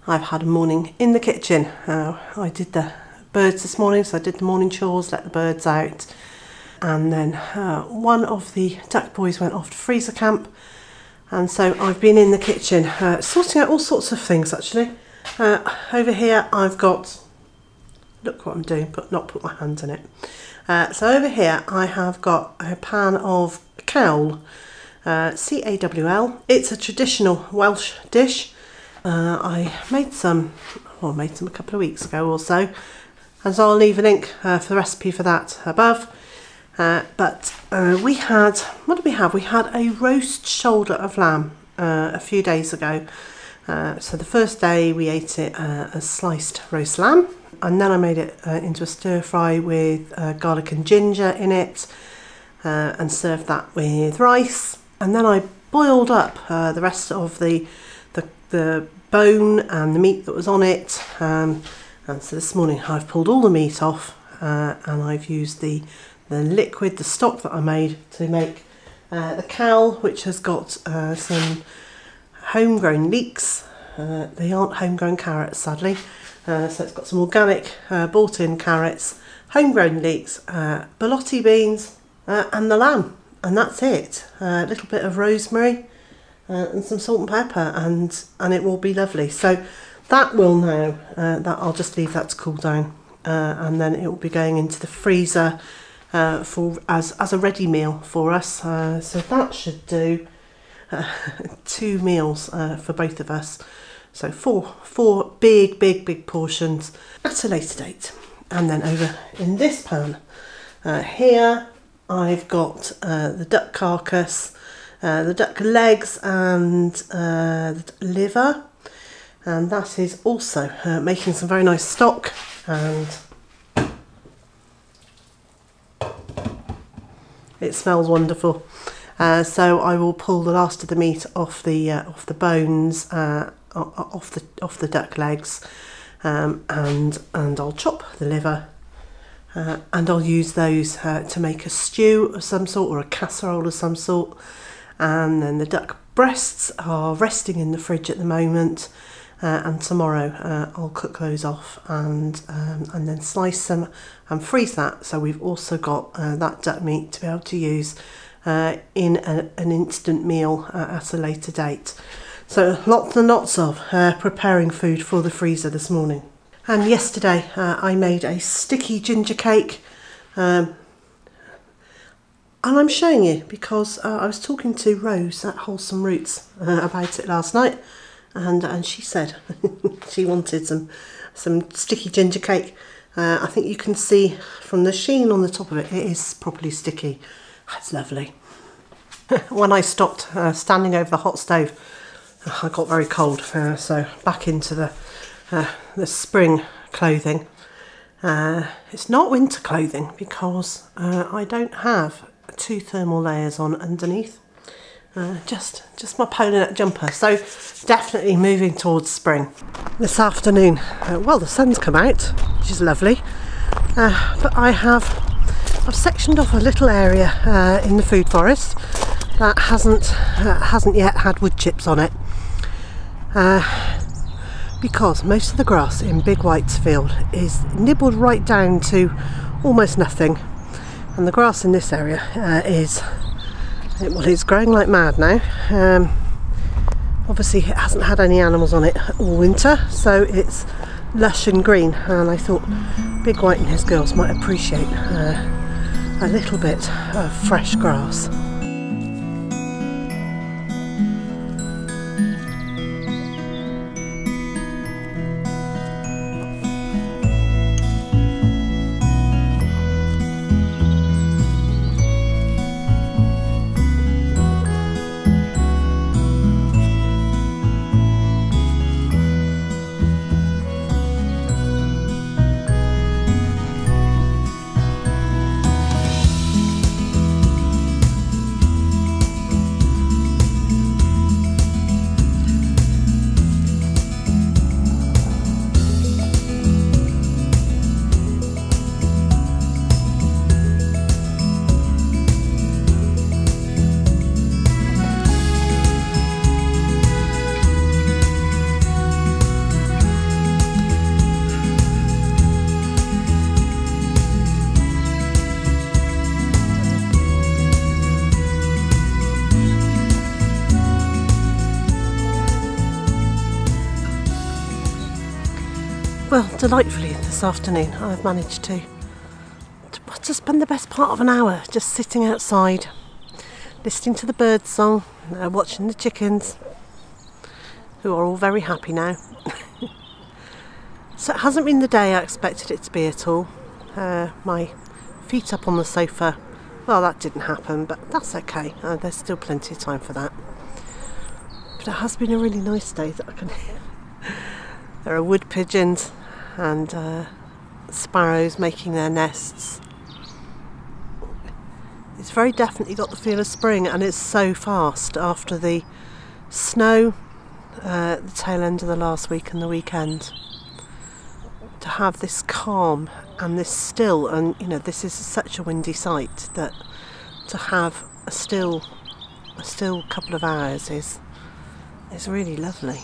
I've had a morning in the kitchen. I did the birds this morning, so I did the morning chores, let the birds out, and then one of the duck boys went off to freezer camp, and so I've been in the kitchen sorting out all sorts of things actually. Over here I've got, look what I'm doing, but not put my hands in it. So over here I have got a pan of cawl, C-A-W-L. It's a traditional Welsh dish. I made some a couple of weeks ago or so, and so I'll leave a link for the recipe for that above. But we had, what did we have? We had a roast shoulder of lamb a few days ago. So the first day we ate it as sliced roast lamb, and then I made it into a stir fry with garlic and ginger in it, and served that with rice. And then I boiled up the rest of the bone and the meat that was on it. And so this morning I've pulled all the meat off, and I've used the liquid, the stock that I made to make the cawl, which has got some homegrown leeks. They aren't homegrown carrots, sadly. So it's got some organic bought-in carrots, homegrown leeks, borlotti beans, and the lamb, and that's it. A little bit of rosemary and some salt and pepper, and it will be lovely. So that will now, that I'll just leave that to cool down, and then it will be going into the freezer for as a ready meal for us. So that should do 2 meals for both of us. So four big portions at a later date. And then over in this pan here I've got the duck carcass, the duck legs and the liver, and that is also making some very nice stock, and it smells wonderful. So I will pull the last of the meat off the bones, off the duck legs, and I'll chop the liver, and I'll use those to make a stew of some sort, or a casserole of some sort. And then the duck breasts are resting in the fridge at the moment, and tomorrow I'll cook those off and then slice them and freeze that. So we've also got that duck meat to be able to use in an instant meal at a later date. So lots and lots of preparing food for the freezer this morning. And yesterday I made a sticky ginger cake, and I'm showing you because I was talking to Rose at Wholesome Roots about it last night, and she said she wanted some sticky ginger cake. I think you can see from the sheen on the top of it, it is properly sticky. It's lovely. When I stopped standing over the hot stove, I got very cold, so back into the spring clothing. It's not winter clothing because I don't have 2 thermal layers on underneath. Just my polo neck jumper. So definitely moving towards spring. This afternoon, well, the sun's come out, which is lovely, but I've sectioned off a little area in the food forest that hasn't yet had wood chips on it, because most of the grass in Big White's field is nibbled right down to almost nothing, and the grass in this area it's growing like mad now. Obviously it hasn't had any animals on it all winter, so it's lush and green, and I thought Big White and his girls might appreciate a little bit of fresh grass. Well, delightfully this afternoon I've managed to spend the best part of an hour just sitting outside, listening to the birds' song, watching the chickens, who are all very happy now. So it hasn't been the day I expected it to be at all. My feet up on the sofa, well, that didn't happen, but that's okay. There's still plenty of time for that. But it has been a really nice day that I can hear. There are wood pigeons and sparrows making their nests. It's very definitely got the feel of spring, and it's so fast after the snow, the tail end of the last week and the weekend. To have this calm and this still, and you know, this is such a windy sight that to have a still couple of hours is really lovely.